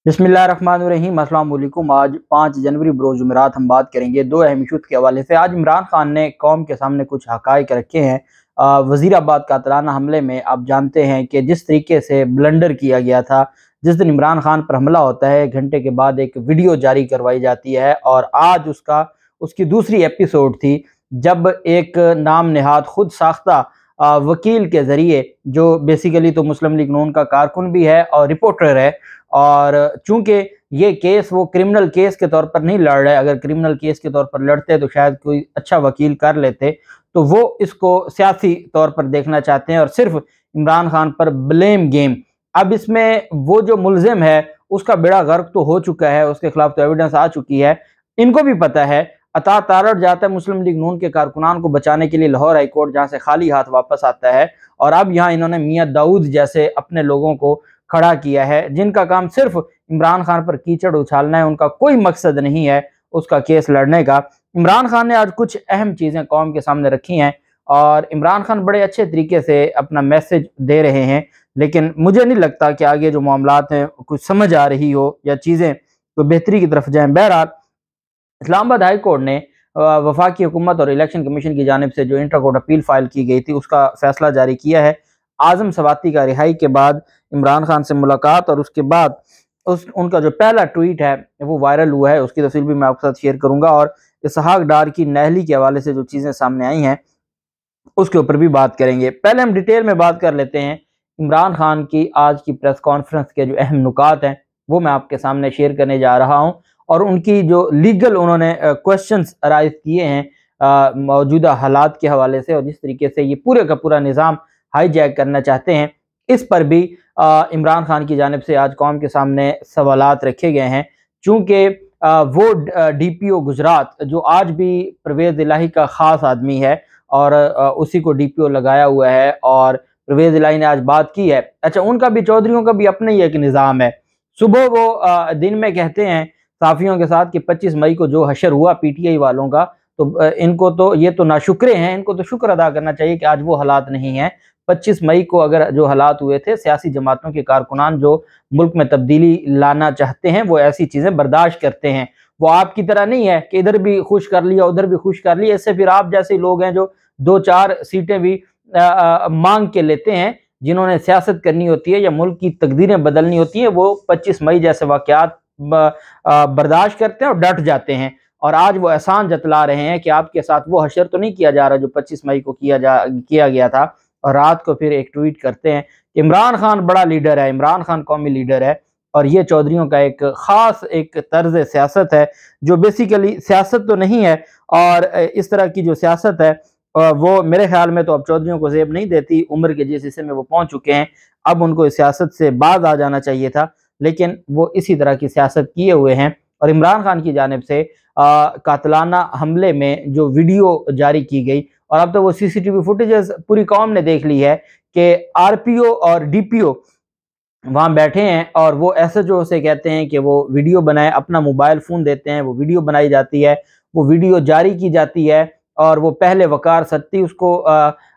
बिस्मिल्लाहिर्रहमानिर्रहीम। अस्सलाम वालेकुम। आज 5 जनवरी बरोज़ जुमेरात हम बात करेंगे दो अहम इशूज़ के हवाले से। आज इमरान खान ने कौम के सामने कुछ हक़ाइक़ रखे हैं। वज़ीराबाद कातलाना हमले में आप जानते हैं कि जिस तरीके से ब्लंडर किया गया था, जिस दिन इमरान खान पर हमला होता है, 1 घंटे के बाद एक वीडियो जारी करवाई जाती है और आज उसकी दूसरी एपिसोड थी, जब एक नाम नेहाद खुद साख्ता वकील के ज़रिए, जो बेसिकली तो मुस्लिम लीग नून का कारकुन भी है और रिपोर्टर है, और चूंकि ये केस वो क्रिमिनल केस के तौर पर नहीं लड़ रहे, अगर क्रिमिनल केस के तौर पर लड़ते तो शायद कोई अच्छा वकील कर लेते, तो वो इसको सियासी तौर पर देखना चाहते हैं और सिर्फ इमरान खान पर ब्लेम गेम। अब इसमें वो जो मुलजिम है उसका बेड़ा गर्क तो हो चुका है, उसके खिलाफ तो एविडेंस आ चुकी है, इनको भी पता है। अता तारड़ जाता है मुस्लिम लीग नून के कारकुनान को बचाने के लिए लाहौर हाई कोर्ट, जहाँ से खाली हाथ वापस आता है, और अब यहाँ इन्होंने मियाँ दाऊद जैसे अपने लोगों को खड़ा किया है, जिनका काम सिर्फ इमरान खान पर कीचड़ उछालना है, उनका कोई मकसद नहीं है उसका केस लड़ने का। इमरान खान ने आज कुछ अहम चीज़ें कौम के सामने रखी हैं और इमरान खान बड़े अच्छे तरीके से अपना मैसेज दे रहे हैं, लेकिन मुझे नहीं लगता कि आगे जो मामलात हैं कुछ समझ आ रही हो या चीज़ें तो बेहतरी की तरफ जाएँ। बहरहाल, इस्लामाबाद हाई कोर्ट ने वफाकी हुकूमत और इलेक्शन कमीशन की जानिब से जो इंटर कोर्ट अपील फाइल की गई थी, उसका फैसला जारी किया है। आज़म सवाती का रिहाई के बाद इमरान खान से मुलाकात और उसके बाद उनका जो पहला ट्वीट है वो वायरल हुआ है, उसकी तफसील भी मैं आपके साथ शेयर करूंगा, और इसहाक डार की नहली के हवाले से जो चीज़ें सामने आई हैं उसके ऊपर भी बात करेंगे। पहले हम डिटेल में बात कर लेते हैं इमरान खान की आज की प्रेस कॉन्फ्रेंस के जो अहम नुकात हैं वो मैं आपके सामने शेयर करने जा रहा हूँ, और उनकी जो लीगल उन्होंने क्वेश्चंस राइज किए हैं मौजूदा हालात के हवाले से, और जिस तरीके से ये पूरे का पूरा निज़ाम हाईजैक करना चाहते हैं, इस पर भी इमरान खान की जानिब से आज कौम के सामने सवालात रखे गए हैं। चूँकि वो DPO गुजरात, जो आज भी परवेज़ इलाही का ख़ास आदमी है और उसी को DPO लगाया हुआ है, और परवेज़ इलाही ने आज बात की है। अच्छा, उनका भी, चौधरियों का भी अपना ही एक निज़ाम है। सुबह वो दिन में कहते हैं साफ़ियों के साथ कि 25 मई को जो हशर हुआ PTI वालों का, तो इनको तो ये तो नाशुक्रे हैं, इनको तो शुक्र अदा करना चाहिए कि आज वो हालात नहीं हैं। 25 मई को अगर जो हालात हुए थे, सियासी जमातों के कारकुनान जो मुल्क में तब्दीली लाना चाहते हैं वो ऐसी चीज़ें बर्दाश्त करते हैं। वो आपकी तरह नहीं है कि इधर भी खुश कर लिया उधर भी खुश कर लिया। इससे फिर आप जैसे लोग हैं जो 2-4 सीटें भी मांग के लेते हैं, जिन्होंने सियासत करनी होती है या मुल्क की तकदीरें बदलनी होती हैं, वो 25 मई जैसे वाक़यात बर्दाश्त करते हैं और डट जाते हैं। और आज वो एहसान जतला रहे हैं कि आपके साथ वो हशर तो नहीं किया जा रहा जो 25 मई को किया गया था। और रात को फिर एक ट्वीट करते हैं कि इमरान खान बड़ा लीडर है, इमरान खान कौमी लीडर है, और ये चौधरियों का एक ख़ास एक तर्ज सियासत है जो बेसिकली सियासत तो नहीं है। और इस तरह की जो सियासत है वो मेरे ख्याल में तो अब चौधरियों को ज़ेब नहीं देती। उम्र के जिस हिस्से में वो पहुँच चुके हैं, अब उनको इस सियासत से बाज आ जाना चाहिए था, लेकिन वो इसी तरह की सियासत किए हुए हैं। और इमरान खान की जानिब से कातलाना हमले में जो वीडियो जारी की गई, और अब तो वो CCTV फुटेजेस पूरी कौम ने देख ली है कि RPO और DPO वहाँ बैठे हैं और वो SHO से कहते हैं कि वो वीडियो बनाए, अपना मोबाइल फ़ोन देते हैं, वो वीडियो बनाई जाती है, वो वीडियो जारी की जाती है, और वो पहले वकार सत्ती उसको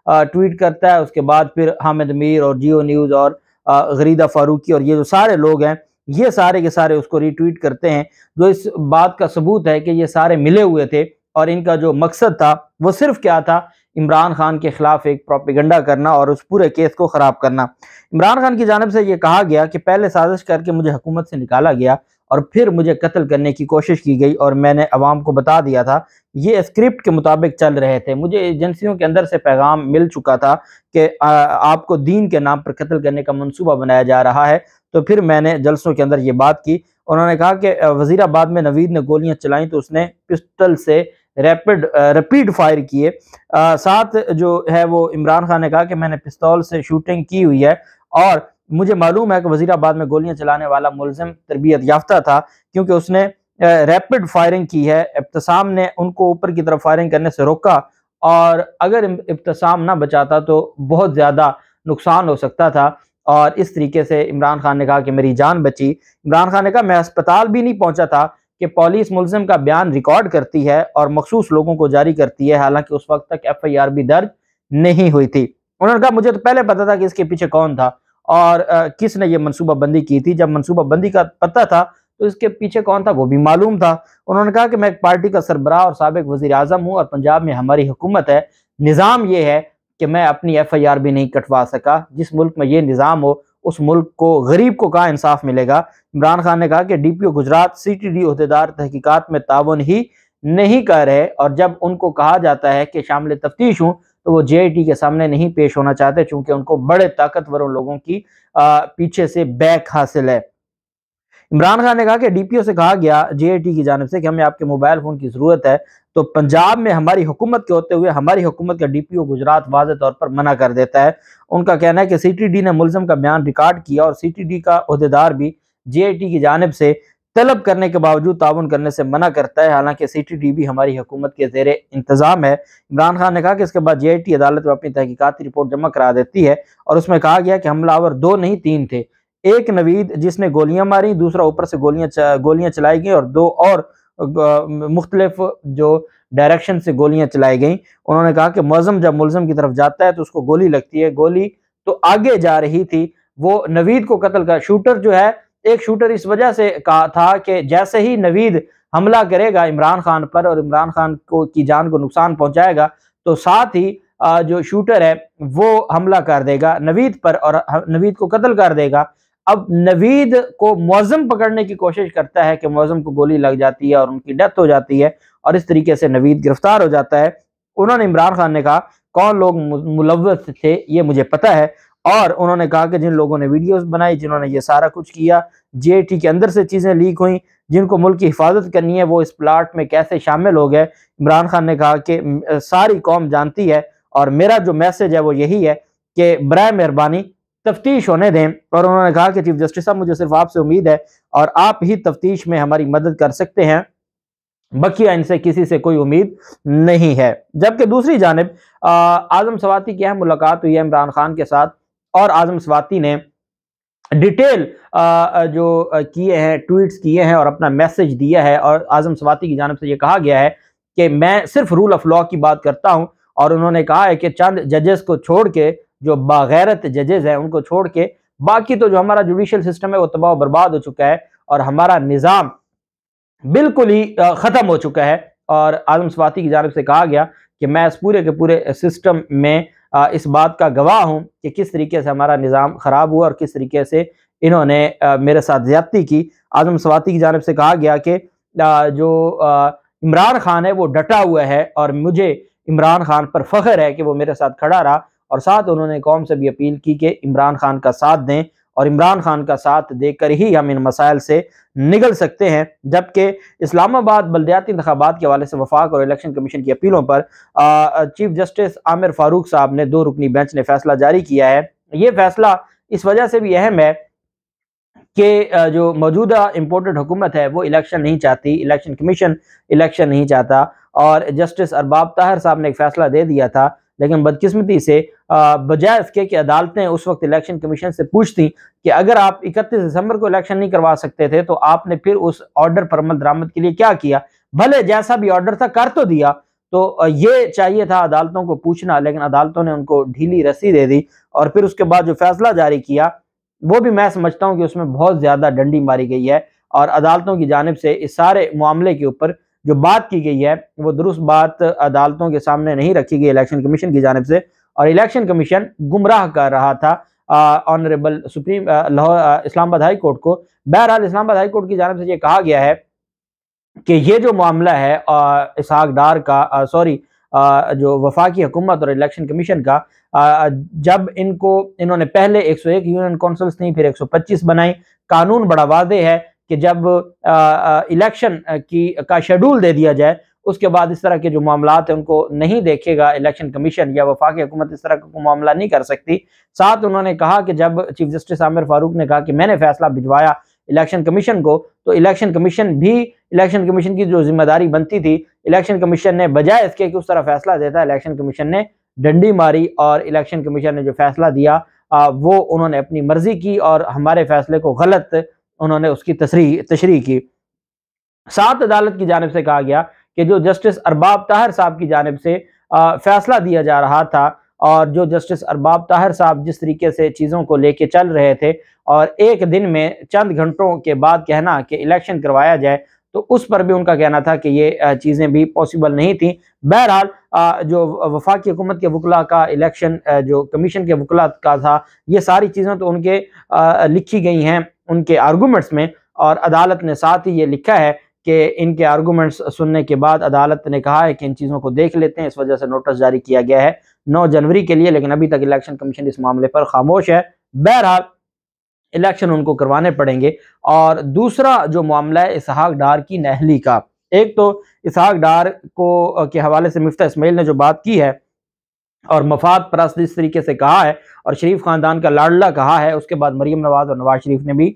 ट्वीट करता है, उसके बाद फिर हामिद मीर और जियो न्यूज़ और गरीदा फारूकी और ये जो सारे लोग हैं, ये सारे के सारे उसको रीट्वीट करते हैं, जो इस बात का सबूत है कि ये सारे मिले हुए थे और इनका जो मकसद था वो सिर्फ क्या था, इमरान खान के खिलाफ एक प्रोपेगेंडा करना और उस पूरे केस को ख़राब करना। इमरान खान की जानिब से ये कहा गया कि पहले साजिश करके मुझे हुकूमत से निकाला गया और फिर मुझे कत्ल करने की कोशिश की गई, और मैंने अवाम को बता दिया था, ये स्क्रिप्ट के मुताबिक चल रहे थे। मुझे एजेंसियों के अंदर से पैगाम मिल चुका था कि आपको दीन के नाम पर कत्ल करने का मंसूबा बनाया जा रहा है, तो फिर मैंने जलसों के अंदर ये बात की। उन्होंने कहा कि वज़ीराबाद में नवीद ने गोलियां चलाई तो उसने पिस्टल से रैपिड फायर किए। साथ जो है वो इमरान खान ने कहा कि मैंने पिस्तौल से शूटिंग की हुई है, और मुझे मालूम है कि वज़ीराबाद में गोलियां चलाने वाला मुलजिम तरबियत याफ्ता था, क्योंकि उसने रैपिड फायरिंग की है। इब्तिसाम ने उनको ऊपर की तरफ फायरिंग करने से रोका, और अगर इब्तिसाम ना बचाता तो बहुत ज़्यादा नुकसान हो सकता था। और इस तरीके से इमरान खान ने कहा कि मेरी जान बची। इमरान खान ने कहा मैं अस्पताल भी नहीं पहुंचा था कि पुलिस मुलजिम का बयान रिकॉर्ड करती है और मखसूस लोगों को जारी करती है, हालांकि उस वक्त तक FIR भी दर्ज नहीं हुई थी। उन्होंने कहा मुझे तो पहले पता था कि इसके पीछे कौन था, और किसने ये मनसूबाबंदी की थी। जब मनसूबाबंदी का पता था तो इसके पीछे कौन था वो भी मालूम था। उन्होंने कहा कि मैं एक पार्टी का सरबराह और साबिक वज़ीर आज़म हूँ और पंजाब में हमारी हुकूमत है। निज़ाम ये है कि मैं अपनी FIR भी नहीं कटवा सका। जिस मुल्क में ये निज़ाम हो उस मुल्क को, गरीब को कहाँ इंसाफ मिलेगा। इमरान खान ने कहा कि DPO गुजरात CTD ओहदेदार तहकीकात में तावन ही नहीं कर रहे और जब उनको कहा जाता है कि शामिल तफ्तीश हूँ तो वो JIT के सामने नहीं पेश होना चाहते, चूंकि उनको बड़े ताकतवरों लोगों की पीछे से बैक हासिल है। इमरान खान ने कहा कि DPO से कहा गया JIT की जानिब से कि हमें आपके मोबाइल फोन की जरूरत है, तो पंजाब में हमारी हुकूमत के होते हुए हमारी हुकूमत का DPO गुजरात वाज़ेह तौर पर मना कर देता है। उनका कहना है कि CTD ने मुल्ज़म का बयान रिकॉर्ड किया और CTD का ओहदेदार भी JIT की जानिब से तलब करने के बावजूद ताउन करने से मना करता है, हालांकि CTD भी हमारी हुकूमत के ज़ेरे इंतज़ाम है। इमरान खान ने कहा कि इसके बाद JIT अदालत में अपनी तहकीकाती रिपोर्ट जमा करा देती है और उसमें कहा गया कि हमलावर 2 नहीं 3 थे। एक नवीद जिसने गोलियां मारी, दूसरा ऊपर से गोलियां चलाई गई और 2 और मुख्तलिफ जो डायरेक्शन से गोलियां चलाई गई। उन्होंने कहा कि मुअज़्ज़म जब मुल्ज़म की तरफ जाता है तो उसको गोली लगती है, गोली तो आगे जा रही थी, वो नवीद को कत्ल का शूटर जो है, एक शूटर इस वजह से कहा था कि जैसे ही नवीद हमला करेगा इमरान खान पर और इमरान खान को की जान को नुकसान पहुंचाएगा तो साथ ही जो शूटर है वो हमला कर देगा नवीद पर और नवीद को कत्ल कर देगा। अब नवीद को मुअज़्ज़म पकड़ने की कोशिश करता है कि मुअज़्ज़म को गोली लग जाती है और उनकी डेथ हो जाती है और इस तरीके से नवीद गिरफ्तार हो जाता है। उन्होंने, इमरान खान ने कहा, कौन लोग मुलव्वस थे ये मुझे पता है और उन्होंने कहा कि जिन लोगों ने वीडियोस बनाई, जिन्होंने ये सारा कुछ किया, JIT के अंदर से चीज़ें लीक हुई, जिनको मुल्क की हिफाजत करनी है वो इस प्लाट में कैसे शामिल हो गए। इमरान खान ने कहा कि सारी कौम जानती है और मेरा जो मैसेज है वो यही है कि बराए मेहरबानी तफ्तीश होने दें। और उन्होंने कहा कि चीफ जस्टिस साहब, मुझे सिर्फ आपसे उम्मीद है और आप ही तफ्तीश में हमारी मदद कर सकते हैं, बकिया इनसे किसी से कोई उम्मीद नहीं है। जबकि दूसरी जानिब आजम स्वाति की अहम मुलाकात हुई है इमरान खान के साथ और आजम स्वाति ने डिटेल जो किए हैं, ट्वीट्स किए हैं और अपना मैसेज दिया है और आजम स्वाति की जानिब से ये कहा गया है कि मैं सिर्फ रूल ऑफ लॉ की बात करता हूं और उन्होंने कहा है कि चंद जजेस को छोड़ के, जो बागैरत जजेस हैं उनको छोड़ के, बाकी तो जो हमारा जुडिशियल सिस्टम है वो तबाह बर्बाद हो चुका है और हमारा निज़ाम बिल्कुल ही ख़त्म हो चुका है। और आजम स्वाति की जानिब से कहा गया कि मैं इस पूरे के पूरे सिस्टम में इस बात का गवाह हूँ कि किस तरीके से हमारा निज़ाम ख़राब हुआ और किस तरीके से इन्होंने मेरे साथ ज़्यादती की। आजम स्वाति की जानिब से कहा गया कि जो इमरान खान है वो डटा हुआ है और मुझे इमरान खान पर फ़ख्र है कि वो मेरे साथ खड़ा रहा और साथ उन्होंने कौम से भी अपील की कि इमरान खान का साथ दें और इमरान खान का साथ देकर ही हम इन मसाइल से निकल सकते हैं। जबकि इस्लामाबाद बल्दियाती इंतखाबात के हवाले से वफाक और इलेक्शन कमीशन की अपीलों पर चीफ जस्टिस आमिर फारूक साहब ने 2 रुकनी बेंच ने फैसला जारी किया है। ये फैसला इस वजह से भी अहम है कि जो मौजूदा इम्पोर्टेड हुकूमत है वो इलेक्शन नहीं चाहती, इलेक्शन कमीशन इलेक्शन नहीं चाहता और जस्टिस अरबाब ताहिर साहब ने एक फैसला दे दिया था, लेकिन बदकिस्मती से बजाय इसके कि अदालतें उस वक्त इलेक्शन कमीशन से पूछती कि अगर आप 31 दिसंबर को इलेक्शन नहीं करवा सकते थे तो आपने फिर उस ऑर्डर पर अमल दरामद के लिए क्या किया, भले जैसा भी ऑर्डर था कर तो दिया। तो ये चाहिए था अदालतों को पूछना, लेकिन अदालतों ने उनको ढीली रस्सी दे दी और फिर उसके बाद जो फैसला जारी किया वो भी मैं समझता हूँ कि उसमें बहुत ज़्यादा डंडी मारी गई है और अदालतों की जानिब से इस सारे मामले के ऊपर जो बात की गई है वो दुरुस्त बात अदालतों के सामने नहीं रखी गई इलेक्शन कमीशन की जानिब से और इलेक्शन कमीशन गुमराह कर रहा था honourable supreme Islamabad high court को। बहरहाल इस्लामाबाद हाई कोर्ट की जानिब से ये कहा गया है कि ये जो मामला है इसहाक डार का जो वफाकी हुकूमत और इलेक्शन कमीशन का, जब इन्होंने पहले 101 यूनियन काउंसिल्स थी, फिर 125 बनाई। कानून बड़ा वाज़े है कि जब इलेक्शन का शेड्यूल दे दिया जाए उसके बाद इस तरह के जो मामलात हैं उनको नहीं देखेगा इलेक्शन कमीशन या वफाकी हुकूमत इस तरह का मामला नहीं कर सकती। साथ उन्होंने कहा कि जब चीफ जस्टिस आमिर फारूक ने कहा कि मैंने फैसला भिजवाया इलेक्शन कमीशन को, तो इलेक्शन कमीशन की जो जिम्मेदारी बनती थी, इलेक्शन कमीशन ने बजाय इसके कि उस तरह फैसला देता, इलेक्शन कमीशन ने डंडी मारी और इलेक्शन कमीशन ने जो फैसला दिया वो उन्होंने अपनी मर्जी की और हमारे फैसले को गलत उन्होंने उसकी तशरीह की। साथ अदालत की जानिब से कहा गया कि जो जस्टिस अरबाब ताहिर साहब की जानिब से फैसला दिया जा रहा था और जो जस्टिस अरबाब ताहिर साहब जिस तरीके से चीज़ों को लेके चल रहे थे और एक दिन में चंद घंटों के बाद कहना कि इलेक्शन करवाया जाए, तो उस पर भी उनका कहना था कि ये चीज़ें भी पॉसिबल नहीं थी। बहरहाल जो वफाकी हुकूमत के वकला का इलेक्शन जो कमीशन के वकला का था, ये सारी चीज़ें तो उनके लिखी गई हैं उनके आर्गूमेंट्स में, और अदालत ने साथ ही ये लिखा है कि इनके आर्गूमेंट्स सुनने के बाद अदालत ने कहा है कि इन चीज़ों को देख लेते हैं, इस वजह से नोटिस जारी किया गया है 9 जनवरी के लिए, लेकिन अभी तक इलेक्शन कमीशन इस मामले पर खामोश है। बहरहाल इलेक्शन उनको करवाने पड़ेंगे। और दूसरा जो मामला है इसहाक डार की नहली का, एक तो इसहाक डार को के हवाले से मिफ्ता इस्माइल ने जो बात की है और मफाद परस्त जिस तरीके से कहा है और शरीफ खानदान का लाडला कहा है, उसके बाद मरीम नवाज और नवाज शरीफ ने भी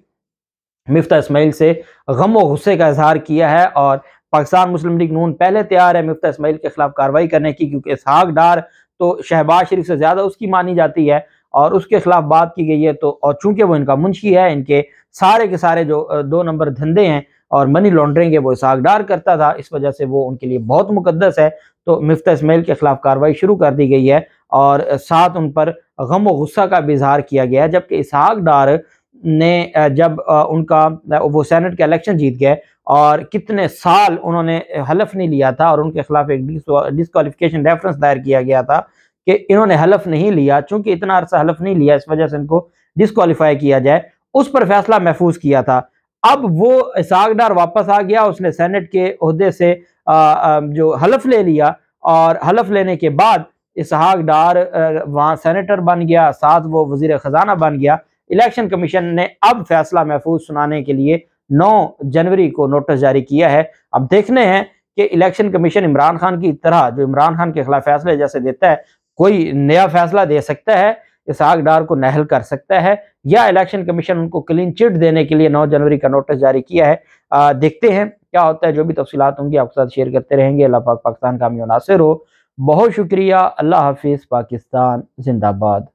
मिफ्ता इस्माइल से गम व गुस्से का इजहार किया है। और पाकिस्तान मुस्लिम लीग नून पहले तैयार है मिफ्ता इस्माइल के खिलाफ कार्रवाई करने की, क्योंकि इसहाक डार तो शहबाज शरीफ से ज़्यादा उसकी मानी जाती है और उसके खिलाफ बात की गई है। तो और चूंकि वो इनका मुंशी है, इनके सारे के सारे जो 2 नंबर धंधे हैं और मनी लॉन्ड्रिंग है वो इसहाक डार करता था, इस वजह से वो उनके लिए बहुत मुकद्दस है। तो मिफ्ता इस्माइल के खिलाफ कार्रवाई शुरू कर दी गई है और साथ उन पर गम व गुस्सा का भी इजहार किया गया है। जबकि इसहाक डार ने जब उनका वो सेनेट का इलेक्शन जीत गए और कितने साल उन्होंने हलफ नहीं लिया था और उनके खिलाफ एक डिस्क्वालिफिकेशन रेफरेंस दायर किया गया था कि इन्होंने हलफ नहीं लिया, चूंकि इतना अरसा हलफ नहीं लिया इस वजह से इनको डिस्क्वालीफाई किया जाए, उस पर फैसला महफूज किया था। अब वो इसहाक डार वापस आ गया, उसने सेनेट के ओहदे से जो हलफ ले लिया और हलफ लेने के बाद इसहाक डार वहाँ सेनेटर बन गया, साथ वो वजीर खजाना बन गया। इलेक्शन कमीशन ने अब फैसला महफूज सुनाने के लिए 9 जनवरी को नोटिस जारी किया है। अब देखने हैं कि इलेक्शन कमीशन इमरान खान की तरह जो इमरान खान के खिलाफ फैसले जैसे देता है, कोई नया फैसला दे सकता है, इसहाक डार को नहल कर सकता है, या इलेक्शन कमीशन उनको क्लीन चिट देने के लिए 9 जनवरी का नोटिस जारी किया है। देखते हैं क्या होता है, जो भी तफसीलात होंगी आपके साथ शेयर करते रहेंगे। अल्लाह पाक पाकिस्तान का हामी नासिर हो। बहुत शुक्रिया। अल्लाह हाफिज़। पाकिस्तान जिंदाबाद।